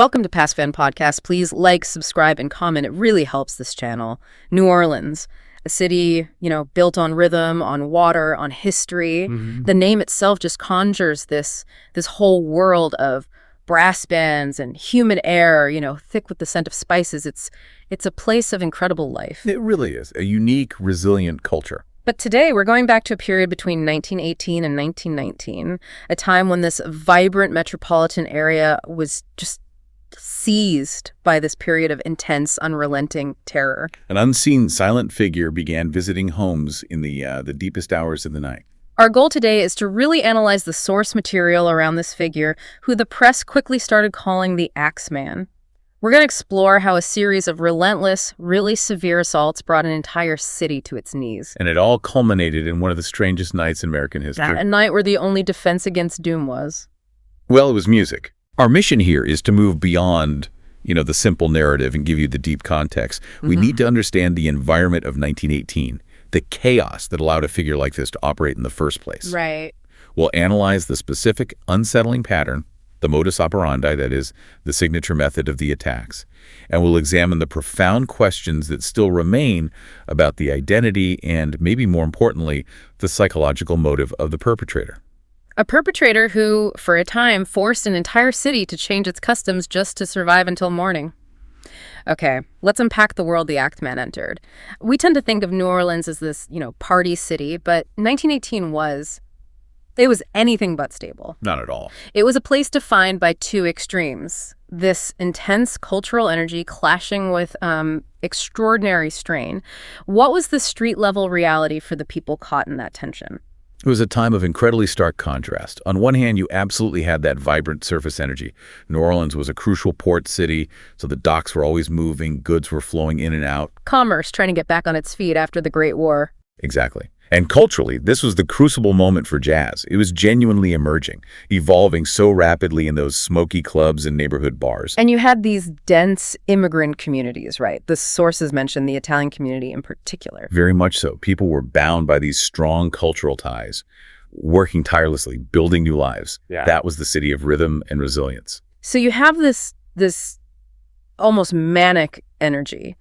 Welcome to Paskvan Podcasts. Please like, subscribe, and comment. It really helps this channel. New Orleans, a city, built on rhythm, on water, on history. The name itself just conjures this whole world of brass bands and humid air, thick with the scent of spices. It's a place of incredible life. It really is. A unique, resilient culture. But today, we're going back to a period between 1918 and 1919, a time when this vibrant metropolitan area was just seized by this period of intense, unrelenting terror. An unseen, silent figure began visiting homes in the deepest hours of the night. Our goal today is to really analyze the source material around this figure, who the press quickly started calling the Axeman. We're going to explore how a series of relentless, really severe assaults brought an entire city to its knees. And it all culminated in one of the strangest nights in American history. A night where the only defense against doom was? Well, it was music. Our mission here is to move beyond, the simple narrative and give you the deep context. We need to understand the environment of 1918, the chaos that allowed a figure like this to operate in the first place. Right. We'll analyze the specific unsettling pattern, the modus operandi, that is, the signature method of the attacks, and we'll examine the profound questions that still remain about the identity and, maybe more importantly, the psychological motive of the perpetrator. A perpetrator who, for a time, forced an entire city to change its customs just to survive until morning. Okay, let's unpack the world the Axeman entered. We tend to think of New Orleans as this, party city, but 1918 was anything but stable. Not at all. It was a place defined by two extremes. This intense cultural energy clashing with extraordinary strain. What was the street-level reality for the people caught in that tension? It was a time of incredibly stark contrast. On one hand, you absolutely had that vibrant surface energy. New Orleans was a crucial port city, so the docks were always moving, goods were flowing in and out. Commerce trying to get back on its feet after the Great War. Exactly. And culturally, this was the crucible moment for jazz. It was genuinely emerging, evolving so rapidly in those smoky clubs and neighborhood bars. And you had these dense immigrant communities, right? The sources mentioned the Italian community in particular. Very much so. People were bound by these strong cultural ties, working tirelessly, building new lives. Yeah. That was the city of rhythm and resilience. So you have this almost manic energy.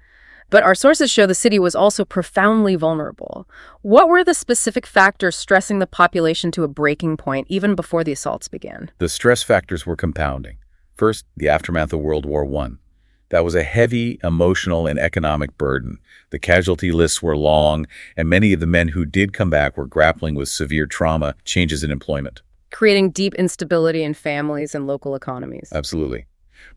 But our sources show the city was also profoundly vulnerable. What were the specific factors stressing the population to a breaking point even before the assaults began? The stress factors were compounding. First, the aftermath of World War I. That was a heavy emotional and economic burden. The casualty lists were long, and many of the men who did come back were grappling with severe trauma, changes in employment. Creating deep instability in families and local economies. Absolutely.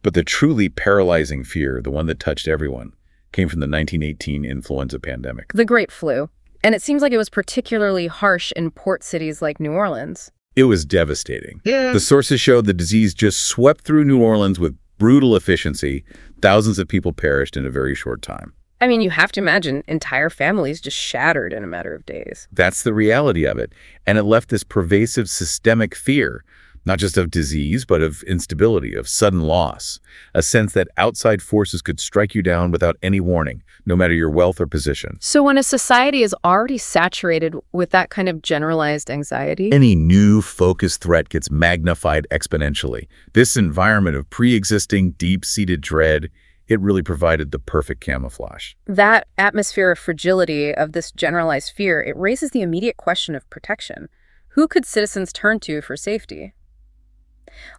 But the truly paralyzing fear, the one that touched everyone, came from the 1918 influenza pandemic. The Great Flu. And it seems like it was particularly harsh in port cities like New Orleans. It was devastating. The sources showed the disease just swept through New Orleans with brutal efficiency. Thousands of people perished in a very short time. I mean, you have to imagine entire families just shattered in a matter of days. That's the reality of it. And it left this pervasive systemic fear, not just of disease, but of instability, of sudden loss, a sense that outside forces could strike you down without any warning, no matter your wealth or position. So when a society is already saturated with that kind of generalized anxiety, any new focused threat gets magnified exponentially. This environment of pre-existing, deep-seated dread, it really provided the perfect camouflage. That atmosphere of fragility, of this generalized fear, it raises the immediate question of protection. Who could citizens turn to for safety?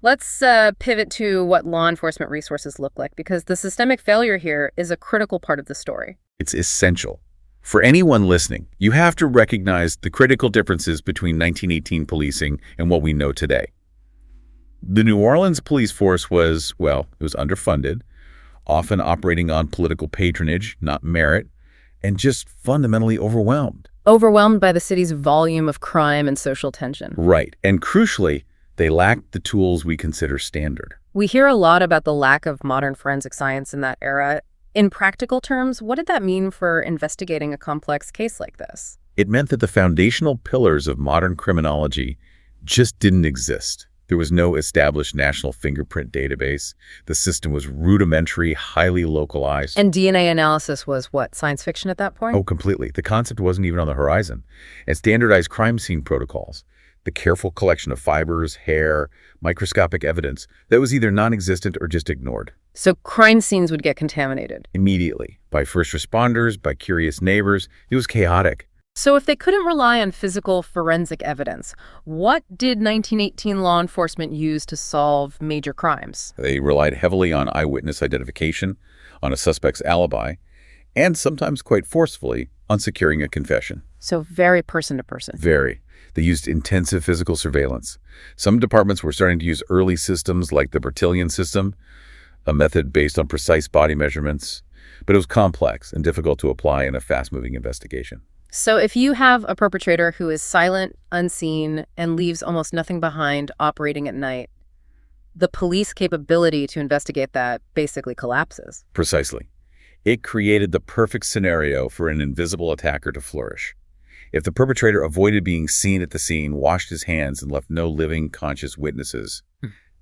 Let's pivot to what law enforcement resources look like, because the systemic failure here is a critical part of the story. It's essential. For anyone listening, you have to recognize the critical differences between 1918 policing and what we know today. The New Orleans police force was, it was underfunded, often operating on political patronage, not merit, and just fundamentally overwhelmed. Overwhelmed by the city's volume of crime and social tension. Right. And crucially, they lacked the tools we consider standard. We hear a lot about the lack of modern forensic science in that era. In practical terms, what did that mean for investigating a complex case like this? It meant that the foundational pillars of modern criminology just didn't exist. There was no established national fingerprint database. The system was rudimentary, highly localized. And DNA analysis was what, science fiction at that point? Oh, completely. The concept wasn't even on the horizon. And standardized crime scene protocols, The careful collection of fibers, hair, microscopic evidence that was either non-existent or just ignored. So crime scenes would get contaminated. Immediately. By first responders, by curious neighbors. It was chaotic. So if they couldn't rely on physical forensic evidence, what did 1918 law enforcement use to solve major crimes? They relied heavily on eyewitness identification, on a suspect's alibi, and sometimes quite forcefully on securing a confession. So very person to person. Very. They used intensive physical surveillance. Some departments were starting to use early systems like the Bertillon system, a method based on precise body measurements, but it was complex and difficult to apply in a fast-moving investigation. So if you have a perpetrator who is silent, unseen, and leaves almost nothing behind operating at night, the police capability to investigate that basically collapses. Precisely. It created the perfect scenario for an invisible attacker to flourish. If the perpetrator avoided being seen at the scene, washed his hands, and left no living, conscious witnesses,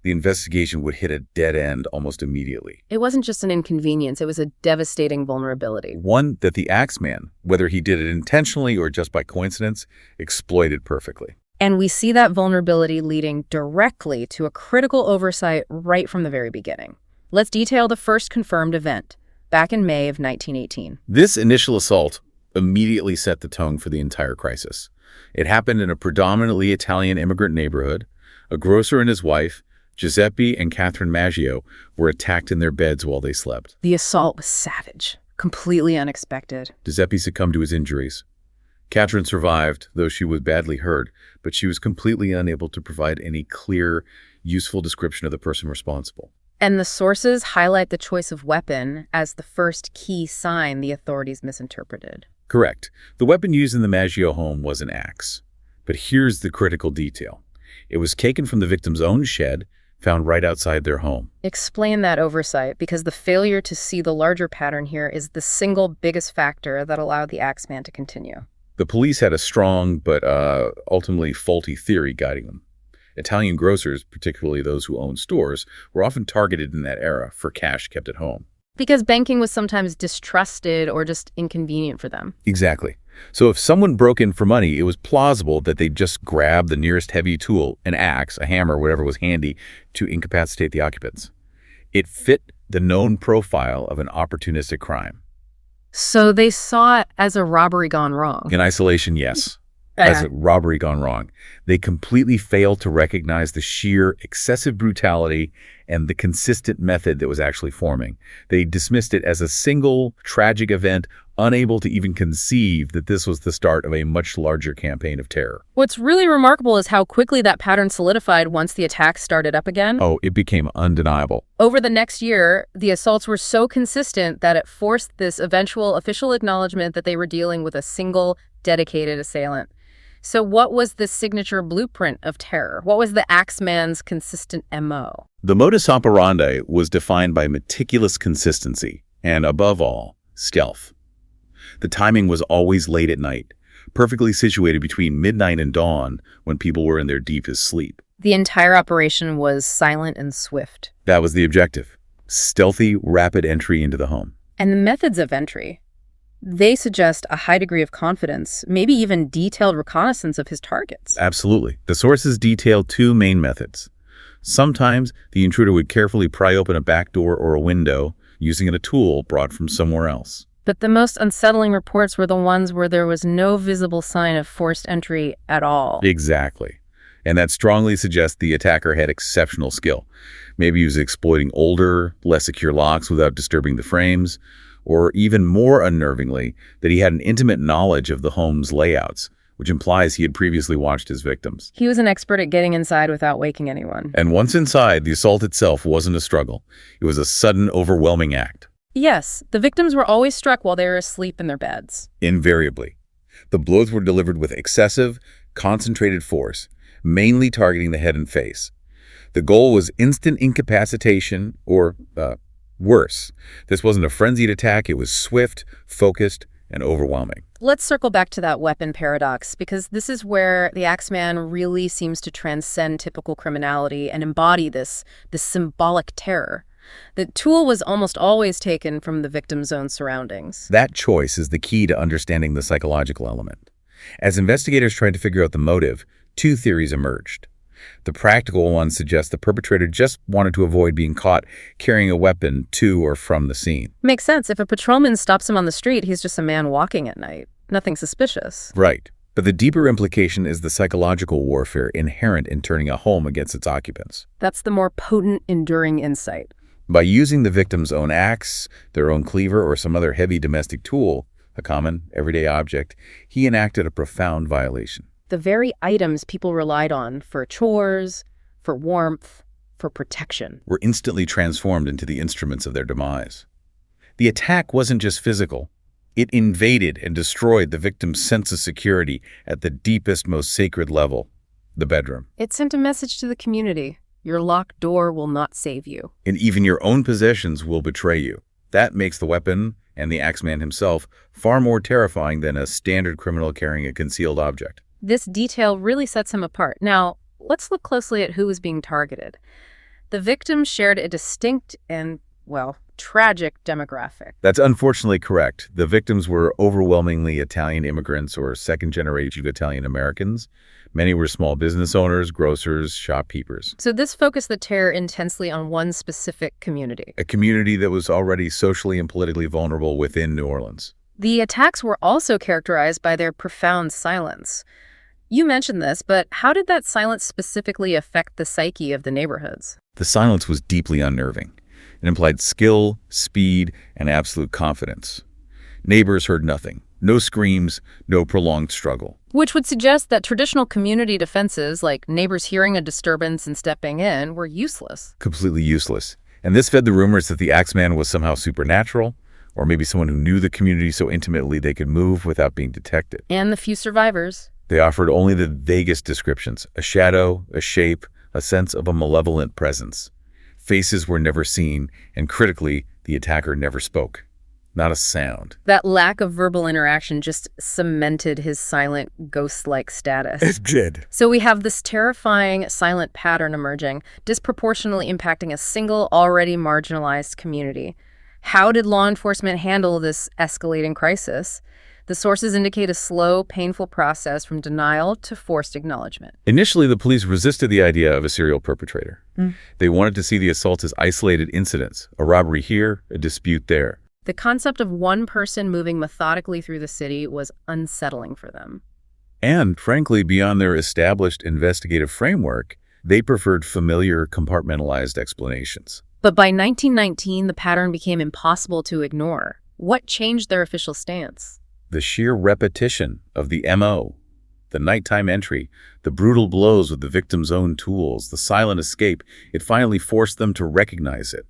the investigation would hit a dead end almost immediately. It wasn't just an inconvenience, it was a devastating vulnerability. One that the Axeman, whether he did it intentionally or just by coincidence, exploited perfectly. And we see that vulnerability leading directly to a critical oversight right from the very beginning. Let's detail the first confirmed event, back in May of 1918. This initial assault immediately set the tone for the entire crisis. It happened in a predominantly Italian immigrant neighborhood. A grocer and his wife, Giuseppe and Catherine Maggio, were attacked in their beds while they slept. The assault was savage, completely unexpected. Giuseppe succumbed to his injuries. Catherine survived, though she was badly hurt, but she was completely unable to provide any clear, useful description of the person responsible. And the sources highlight the choice of weapon as the first key sign the authorities misinterpreted. Correct. The weapon used in the Maggio home was an axe. But here's the critical detail. It was taken from the victim's own shed, found right outside their home. Explain that oversight, because the failure to see the larger pattern here is the single biggest factor that allowed the Axeman to continue. The police had a strong but ultimately faulty theory guiding them. Italian grocers, particularly those who owned stores, were often targeted in that era for cash kept at home. Because banking was sometimes distrusted or just inconvenient for them. Exactly. So if someone broke in for money, it was plausible that they'd just grab the nearest heavy tool, an axe, a hammer, whatever was handy, to incapacitate the occupants. It fit the known profile of an opportunistic crime. So they saw it as a robbery gone wrong. In isolation, yes. As a robbery gone wrong. They completely failed to recognize the sheer excessive brutality and the consistent method that was actually forming. They dismissed it as a single tragic event, unable to even conceive that this was the start of a much larger campaign of terror. What's really remarkable is how quickly that pattern solidified once the attacks started up again. Oh, it became undeniable. Over the next year, the assaults were so consistent that it forced this eventual official acknowledgement that they were dealing with a single dedicated assailant. So what was the signature blueprint of terror? What was the Axeman's consistent MO? The modus operandi was defined by meticulous consistency and, above all, stealth. The timing was always late at night, perfectly situated between midnight and dawn when people were in their deepest sleep. The entire operation was silent and swift. That was the objective. Stealthy, rapid entry into the home. And the methods of entry, they suggest a high degree of confidence, maybe even detailed reconnaissance of his targets. Absolutely. The sources detail two main methods. Sometimes the intruder would carefully pry open a back door or a window using a tool brought from somewhere else. But the most unsettling reports were the ones where there was no visible sign of forced entry at all. Exactly. And that strongly suggests the attacker had exceptional skill. Maybe he was exploiting older, less secure locks without disturbing the frames, or even more unnervingly, that he had an intimate knowledge of the home's layouts, which implies he had previously watched his victims. He was an expert at getting inside without waking anyone. And once inside, the assault itself wasn't a struggle. It was a sudden, overwhelming act. Yes, the victims were always struck while they were asleep in their beds. Invariably. The blows were delivered with excessive, concentrated force, mainly targeting the head and face. The goal was instant incapacitation or, worse. This wasn't a frenzied attack. It was swift, focused, and overwhelming. Let's circle back to that weapon paradox, because this is where the Axeman really seems to transcend typical criminality and embody this symbolic terror. The tool was almost always taken from the victim's own surroundings. That choice is the key to understanding the psychological element. As investigators tried to figure out the motive, Two theories emerged. The practical one suggests the perpetrator just wanted to avoid being caught carrying a weapon to or from the scene. Makes sense. If a patrolman stops him on the street, he's just a man walking at night. Nothing suspicious. Right. But the deeper implication is the psychological warfare inherent in turning a home against its occupants. That's the more potent, enduring insight. By using the victim's own axe, their own cleaver, or some other heavy domestic tool, a common, everyday object, he enacted a profound violation. The very items people relied on for chores, for warmth, for protection, were instantly transformed into the instruments of their demise. The attack wasn't just physical. It invaded and destroyed the victim's sense of security at the deepest, most sacred level, the bedroom. It sent a message to the community. Your locked door will not save you. And even your own possessions will betray you. That makes the weapon and the Axeman himself far more terrifying than a standard criminal carrying a concealed object. This detail really sets him apart. Now, let's look closely at who was being targeted. The victims shared a distinct and, well, tragic demographic. That's unfortunately correct. The victims were overwhelmingly Italian immigrants or second-generation Italian Americans. Many were small business owners, grocers, shopkeepers. So this focused the terror intensely on one specific community. A community that was already socially and politically vulnerable within New Orleans. The attacks were also characterized by their profound silence. You mentioned this, but how did that silence specifically affect the psyche of the neighborhoods? The silence was deeply unnerving. It implied skill, speed, and absolute confidence. Neighbors heard nothing. No screams, no prolonged struggle. Which would suggest that traditional community defenses, like neighbors hearing a disturbance and stepping in, were useless. Completely useless. And this fed the rumors that the Axeman was somehow supernatural, or maybe someone who knew the community so intimately they could move without being detected. And the few survivors. They offered only the vaguest descriptions, a shadow, a shape, a sense of a malevolent presence. Faces were never seen, and critically, the attacker never spoke. Not a sound. That lack of verbal interaction just cemented his silent, ghost-like status. It did. So we have this terrifying silent pattern emerging, disproportionately impacting a single, already marginalized community. How did law enforcement handle this escalating crisis? The sources indicate a slow, painful process from denial to forced acknowledgement. Initially, the police resisted the idea of a serial perpetrator. They wanted to see the assaults as isolated incidents, a robbery here, a dispute there. The concept of one person moving methodically through the city was unsettling for them. And, frankly, beyond their established investigative framework, they preferred familiar, compartmentalized explanations. But by 1919, the pattern became impossible to ignore. What changed their official stance? The sheer repetition of the M.O., the nighttime entry, the brutal blows with the victim's own tools, the silent escape, it finally forced them to recognize it.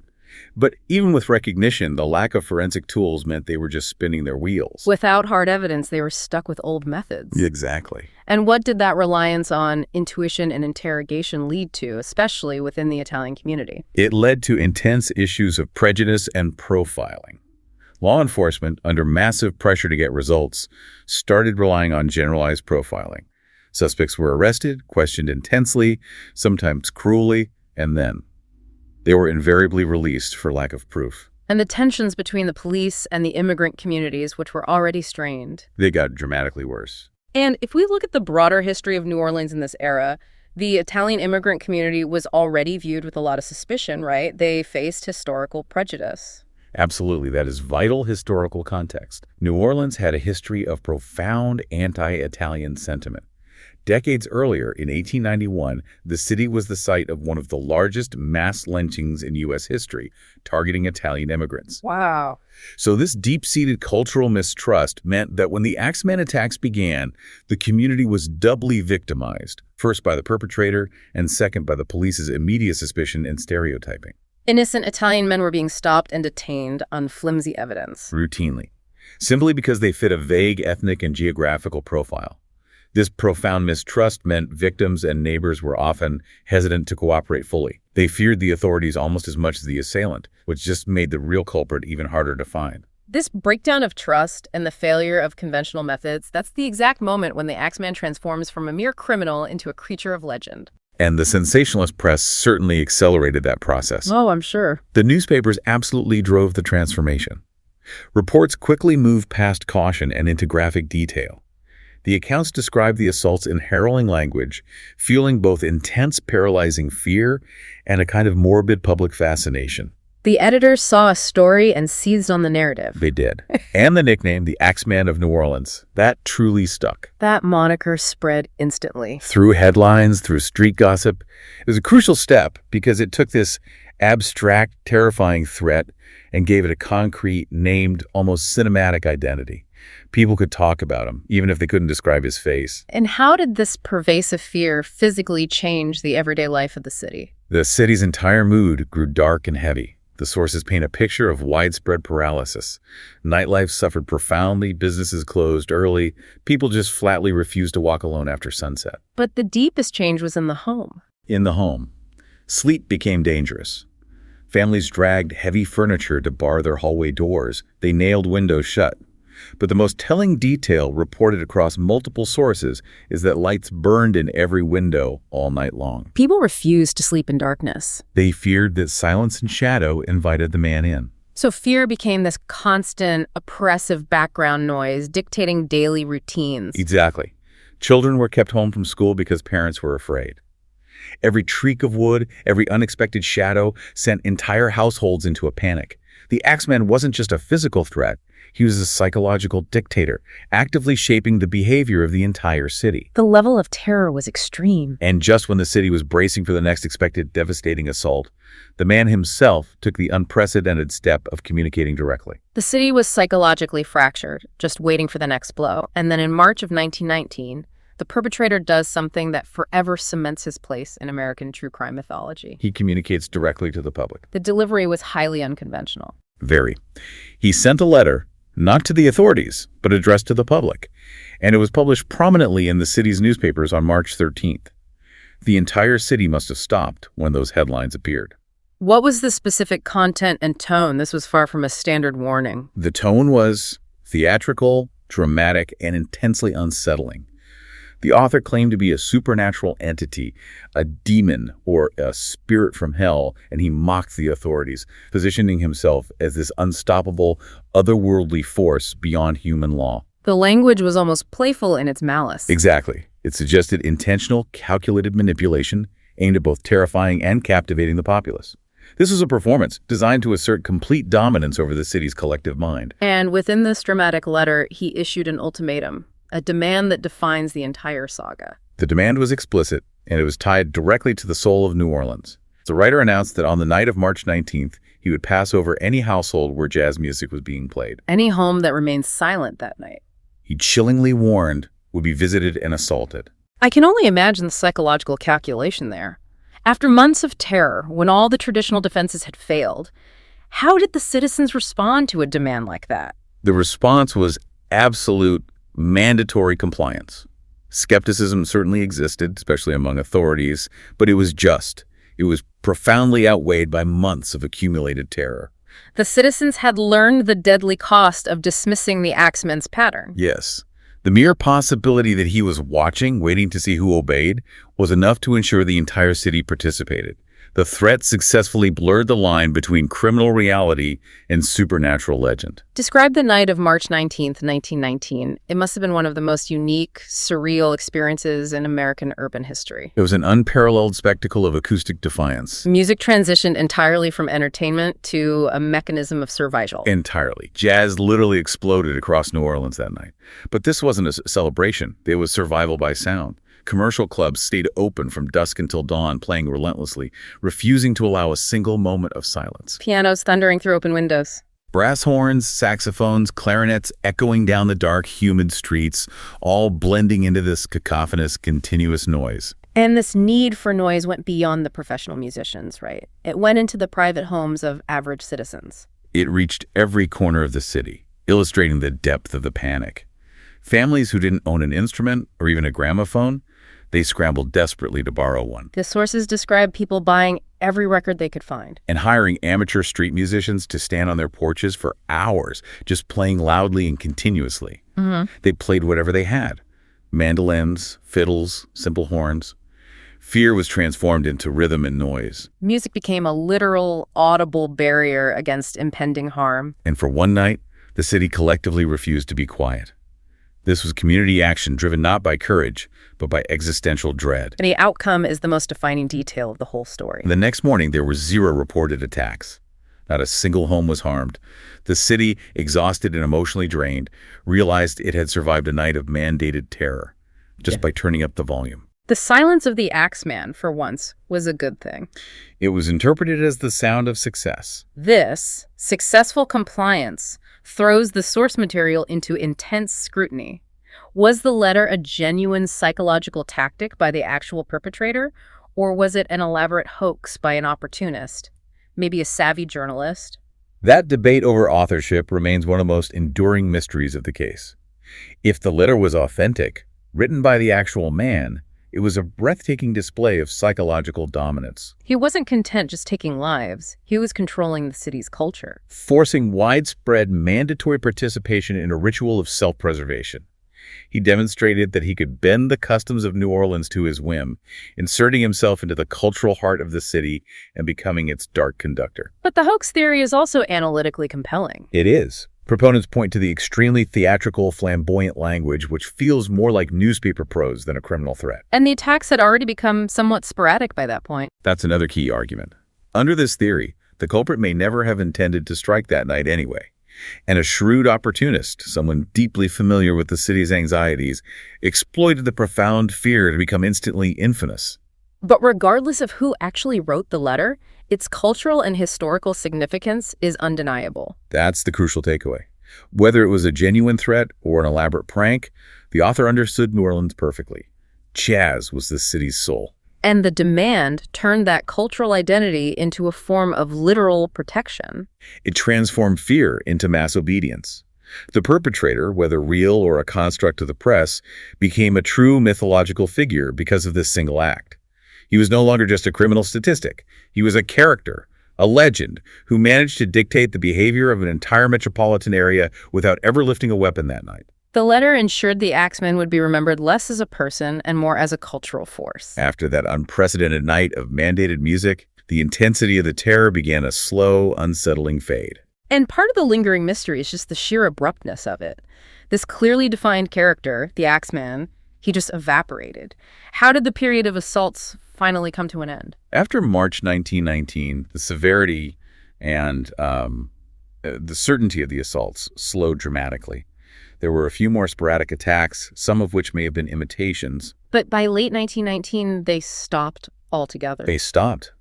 But even with recognition, the lack of forensic tools meant they were just spinning their wheels. Without hard evidence, they were stuck with old methods. Exactly. And what did that reliance on intuition and interrogation lead to, especially within the Italian community? It led to intense issues of prejudice and profiling. Law enforcement, under massive pressure to get results, started relying on generalized profiling. Suspects were arrested, questioned intensely, sometimes cruelly, and then they were invariably released for lack of proof. And the tensions between the police and the immigrant communities, which were already strained, They got dramatically worse. And if we look at the broader history of New Orleans in this era, the Italian immigrant community was already viewed with a lot of suspicion, right? They faced historical prejudice. Absolutely, that is vital historical context. New Orleans had a history of profound anti-Italian sentiment. Decades earlier, in 1891, the city was the site of one of the largest mass lynchings in U.S. history, targeting Italian immigrants. Wow. So this deep-seated cultural mistrust meant that when the Axeman attacks began, the community was doubly victimized, first by the perpetrator and second by the police's immediate suspicion and stereotyping. Innocent Italian men were being stopped and detained on flimsy evidence. Routinely, simply because they fit a vague ethnic and geographical profile. This profound mistrust meant victims and neighbors were often hesitant to cooperate fully. They feared the authorities almost as much as the assailant, which just made the real culprit even harder to find. This breakdown of trust and the failure of conventional methods, that's the exact moment when the Axeman transforms from a mere criminal into a creature of legend. And the sensationalist press certainly accelerated that process. Oh, I'm sure. The newspapers absolutely drove the transformation. Reports quickly moved past caution and into graphic detail. The accounts describe the assaults in harrowing language, fueling both intense, paralyzing fear and a kind of morbid public fascination. The editors saw a story and seized on the narrative. They did. And the nickname, the Axeman of New Orleans, that truly stuck. That moniker spread instantly. Through headlines, through street gossip. It was a crucial step because it took this abstract, terrifying threat and gave it a concrete, named, almost cinematic identity. People could talk about him, even if they couldn't describe his face. And how did this pervasive fear physically change the everyday life of the city? The city's entire mood grew dark and heavy. The sources paint a picture of widespread paralysis. Nightlife suffered profoundly, businesses closed early, people just flatly refused to walk alone after sunset. But the deepest change was in the home. In the home, sleep became dangerous. Families dragged heavy furniture to bar their hallway doors. They nailed windows shut. But the most telling detail reported across multiple sources is that lights burned in every window all night long. People refused to sleep in darkness. They feared that silence and shadow invited the man in. So fear became this constant, oppressive background noise, dictating daily routines. Exactly. Children were kept home from school because parents were afraid. Every creak of wood, every unexpected shadow sent entire households into a panic. The Axeman wasn't just a physical threat. He was a psychological dictator, actively shaping the behavior of the entire city. The level of terror was extreme. And just when the city was bracing for the next expected devastating assault, the man himself took the unprecedented step of communicating directly. The city was psychologically fractured, just waiting for the next blow. And then in March of 1919, the perpetrator does something that forever cements his place in American true crime mythology. He communicates directly to the public. The delivery was highly unconventional. Very. He sent a letter, not to the authorities, but addressed to the public, and it was published prominently in the city's newspapers on March 13th. The entire city must have stopped when those headlines appeared. What was the specific content and tone? This was far from a standard warning. The tone was theatrical, dramatic, and intensely unsettling. The author claimed to be a supernatural entity, a demon or a spirit from hell, and he mocked the authorities, positioning himself as this unstoppable, otherworldly force beyond human law. The language was almost playful in its malice. Exactly. It suggested intentional, calculated manipulation aimed at both terrifying and captivating the populace. This was a performance designed to assert complete dominance over the city's collective mind. And within this dramatic letter, he issued an ultimatum. A demand that defines the entire saga. The demand was explicit, and it was tied directly to the soul of New Orleans. The writer announced that on the night of March 19th, he would pass over any household where jazz music was being played. Any home that remained silent that night. He chillingly warned would be visited and assaulted. I can only imagine the psychological calculation there. After months of terror, when all the traditional defenses had failed, how did the citizens respond to a demand like that? The response was absolute mandatory compliance. Skepticism certainly existed, especially among authorities, but it was just. It was profoundly outweighed by months of accumulated terror. The citizens had learned the deadly cost of dismissing the Axeman's pattern. Yes. The mere possibility that he was watching, waiting to see who obeyed, was enough to ensure the entire city participated. The threat successfully blurred the line between criminal reality and supernatural legend. Describe the night of March 19th, 1919. It must have been one of the most unique, surreal experiences in American urban history. It was an unparalleled spectacle of acoustic defiance. Music transitioned entirely from entertainment to a mechanism of survival. Entirely. Jazz literally exploded across New Orleans that night. But this wasn't a celebration. It was survival by sound. Commercial clubs stayed open from dusk until dawn, playing relentlessly, refusing to allow a single moment of silence. Pianos thundering through open windows. Brass horns, saxophones, clarinets echoing down the dark, humid streets, all blending into this cacophonous, continuous noise. And this need for noise went beyond the professional musicians, right? It went into the private homes of average citizens. It reached every corner of the city, illustrating the depth of the panic. Families who didn't own an instrument or even a gramophone, they scrambled desperately to borrow one. The sources describe people buying every record they could find. And hiring amateur street musicians to stand on their porches for hours, just playing loudly and continuously. They played whatever they had. Mandolins, fiddles, simple horns. Fear was transformed into rhythm and noise. Music became a literal, audible barrier against impending harm. And for one night, the city collectively refused to be quiet. This was community action driven not by courage, but by existential dread. And the outcome is the most defining detail of the whole story. The next morning, there were 0 reported attacks. Not a single home was harmed. The city, exhausted and emotionally drained, realized it had survived a night of mandated terror just by turning up the volume. The silence of the Axeman, for once, was a good thing. It was interpreted as the sound of success. This successful compliance throws the source material into intense scrutiny. Was the letter a genuine psychological tactic by the actual perpetrator, or was it an elaborate hoax by an opportunist, maybe a savvy journalist? That debate over authorship remains one of the most enduring mysteries of the case. If the letter was authentic, written by the actual man, it was a breathtaking display of psychological dominance. He wasn't content just taking lives. He was controlling the city's culture. Forcing widespread mandatory participation in a ritual of self-preservation. He demonstrated that he could bend the customs of New Orleans to his whim, inserting himself into the cultural heart of the city and becoming its dark conductor. But the hoax theory is also analytically compelling. It is. Proponents point to the extremely theatrical, flamboyant language, which feels more like newspaper prose than a criminal threat. And the attacks had already become somewhat sporadic by that point. That's another key argument. Under this theory, the culprit may never have intended to strike that night anyway. And a shrewd opportunist, someone deeply familiar with the city's anxieties, exploited the profound fear to become instantly infamous. But regardless of who actually wrote the letter, its cultural and historical significance is undeniable. That's the crucial takeaway. Whether it was a genuine threat or an elaborate prank, the author understood New Orleans perfectly. Jazz was the city's soul. And the demand turned that cultural identity into a form of literal protection. It transformed fear into mass obedience. The perpetrator, whether real or a construct of the press, became a true mythological figure because of this single act. He was no longer just a criminal statistic. He was a character, a legend, who managed to dictate the behavior of an entire metropolitan area without ever lifting a weapon that night. The letter ensured the Axeman would be remembered less as a person and more as a cultural force. After that unprecedented night of mandated music, the intensity of the terror began a slow, unsettling fade. And part of the lingering mystery is just the sheer abruptness of it. This clearly defined character, the Axeman, he just evaporated. How did the period of assaults finally come to an end? After March 1919, the severity and the certainty of the assaults slowed dramatically. There were a few more sporadic attacks, some of which may have been imitations. But by late 1919, they stopped altogether. They stopped.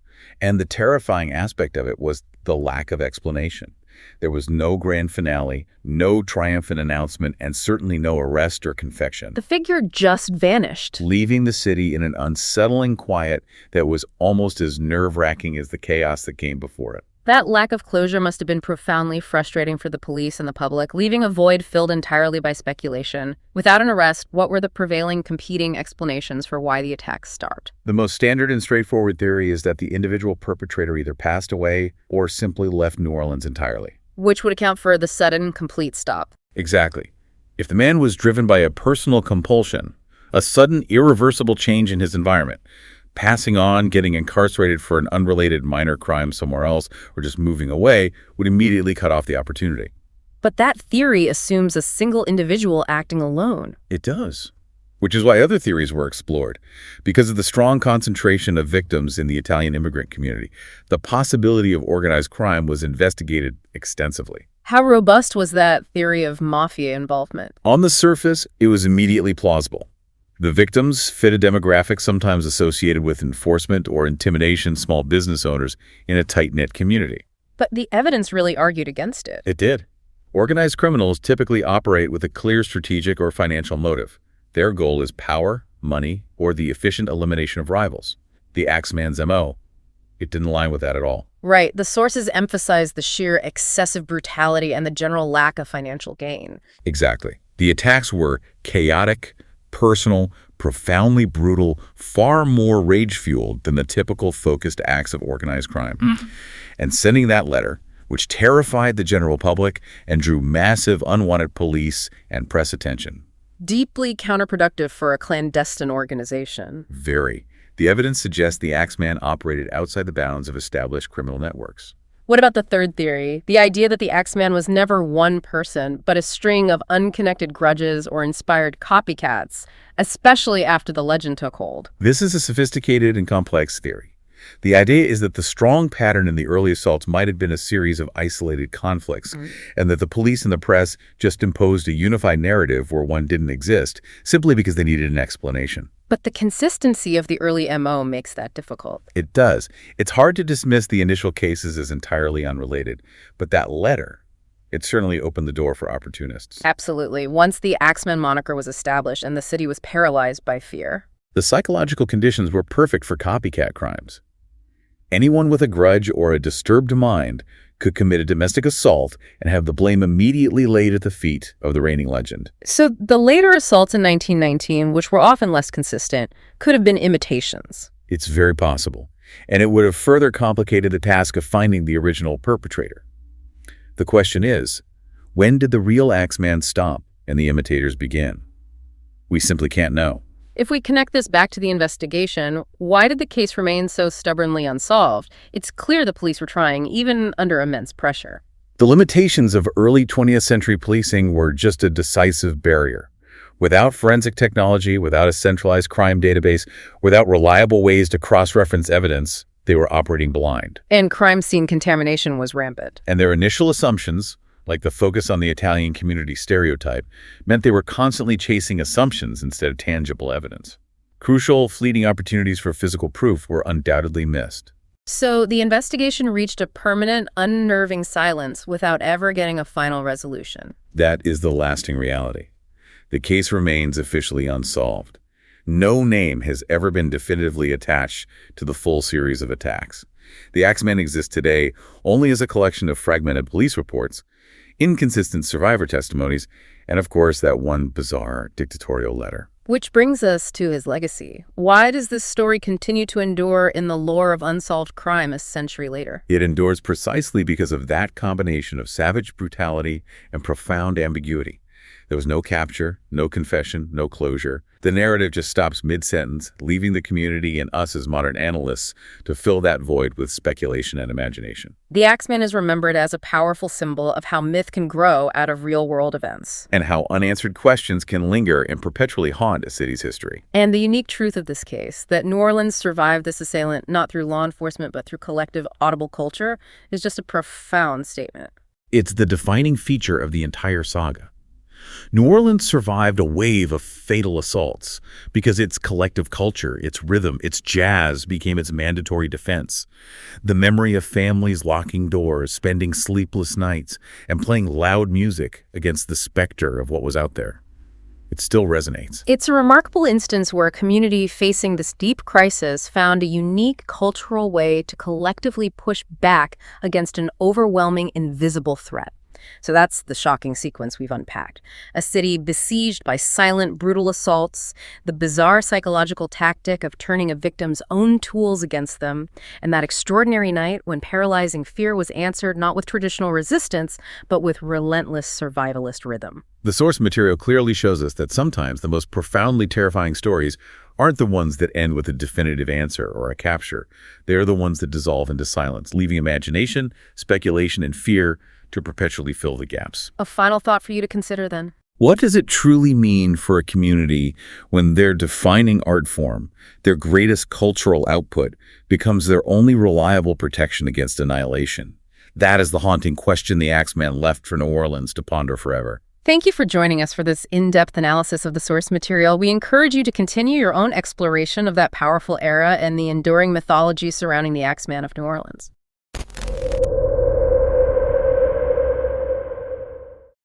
And the terrifying aspect of it was the lack of explanation. There was no grand finale, no triumphant announcement, and certainly no arrest or confession. The figure just vanished, leaving the city in an unsettling quiet that was almost as nerve-wracking as the chaos that came before it. That lack of closure must have been profoundly frustrating for the police and the public, leaving a void filled entirely by speculation. Without an arrest, what were the prevailing competing explanations for why the attacks stopped? The most standard and straightforward theory is that the individual perpetrator either passed away or simply left New Orleans entirely. Which would account for the sudden, complete stop. Exactly. If the man was driven by a personal compulsion, a sudden, irreversible change in his environment, passing on, getting incarcerated for an unrelated minor crime somewhere else, or just moving away, would immediately cut off the opportunity. But that theory assumes a single individual acting alone. It does. Which is why other theories were explored. Because of the strong concentration of victims in the Italian immigrant community, the possibility of organized crime was investigated extensively. How robust was that theory of mafia involvement? On the surface, it was immediately plausible. The victims fit a demographic sometimes associated with enforcement or intimidation small business owners in a tight-knit community. But the evidence really argued against it. It did. Organized criminals typically operate with a clear strategic or financial motive. Their goal is power, money, or the efficient elimination of rivals. The Axeman's MO, it didn't align with that at all. Right. The sources emphasize the sheer excessive brutality and the general lack of financial gain. Exactly. The attacks were chaotic, personal, profoundly brutal, far more rage-fueled than the typical focused acts of organized crime. And sending that letter, which terrified the general public and drew massive unwanted police and press attention. Deeply counterproductive for a clandestine organization. Very. The evidence suggests the Axeman operated outside the bounds of established criminal networks. What about the third theory, the idea that the Axeman was never one person, but a string of unconnected grudges or inspired copycats, especially after the legend took hold? This is a sophisticated and complex theory. The idea is that the strong pattern in the early assaults might have been a series of isolated conflicts, and that the police and the press just imposed a unified narrative where one didn't exist, simply because they needed an explanation. But the consistency of the early MO makes that difficult. It does. It's hard to dismiss the initial cases as entirely unrelated, but that letter, it certainly opened the door for opportunists. Absolutely. Once the Axeman moniker was established and the city was paralyzed by fear. The psychological conditions were perfect for copycat crimes. Anyone with a grudge or a disturbed mind could commit a domestic assault and have the blame immediately laid at the feet of the reigning legend. So the later assaults in 1919, which were often less consistent, could have been imitations. It's very possible, and it would have further complicated the task of finding the original perpetrator. The question is, when did the real Axeman stop and the imitators begin? We simply can't know. If we connect this back to the investigation, why did the case remain so stubbornly unsolved? It's clear the police were trying, even under immense pressure. The limitations of early 20th century policing were just a decisive barrier. Without forensic technology, without a centralized crime database, without reliable ways to cross-reference evidence, they were operating blind. And crime scene contamination was rampant. And their initial assumptions, like the focus on the Italian community stereotype, meant they were constantly chasing assumptions instead of tangible evidence. Crucial, fleeting opportunities for physical proof were undoubtedly missed. So the investigation reached a permanent, unnerving silence without ever getting a final resolution. That is the lasting reality. The case remains officially unsolved. No name has ever been definitively attached to the full series of attacks. The Axeman exists today only as a collection of fragmented police reports, inconsistent survivor testimonies, and of course that one bizarre dictatorial letter. Which brings us to his legacy. Why does this story continue to endure in the lore of unsolved crime a century later? It endures precisely because of that combination of savage brutality and profound ambiguity. There was no capture, no confession, no closure. The narrative just stops mid-sentence, leaving the community and us as modern analysts to fill that void with speculation and imagination. The Axeman is remembered as a powerful symbol of how myth can grow out of real-world events. And how unanswered questions can linger and perpetually haunt a city's history. And the unique truth of this case, that New Orleans survived this assailant not through law enforcement but through collective audible culture, is just a profound statement. It's the defining feature of the entire saga. New Orleans survived a wave of fatal assaults because its collective culture, its rhythm, its jazz became its mandatory defense. The memory of families locking doors, spending sleepless nights, and playing loud music against the specter of what was out there. It still resonates. It's a remarkable instance where a community facing this deep crisis found a unique cultural way to collectively push back against an overwhelming, invisible threat. So that's the shocking sequence we've unpacked. A city besieged by silent, brutal assaults, the bizarre psychological tactic of turning a victim's own tools against them, and that extraordinary night when paralyzing fear was answered not with traditional resistance, but with relentless survivalist rhythm. The source material clearly shows us that sometimes the most profoundly terrifying stories aren't the ones that end with a definitive answer or a capture. They're the ones that dissolve into silence, leaving imagination, speculation, and fear to perpetually fill the gaps. A final thought for you to consider then. What does it truly mean for a community when their defining art form, their greatest cultural output, becomes their only reliable protection against annihilation? That is the haunting question the Axeman left for New Orleans to ponder forever. Thank you for joining us for this in-depth analysis of the source material. We encourage you to continue your own exploration of that powerful era and the enduring mythology surrounding the Axeman of New Orleans.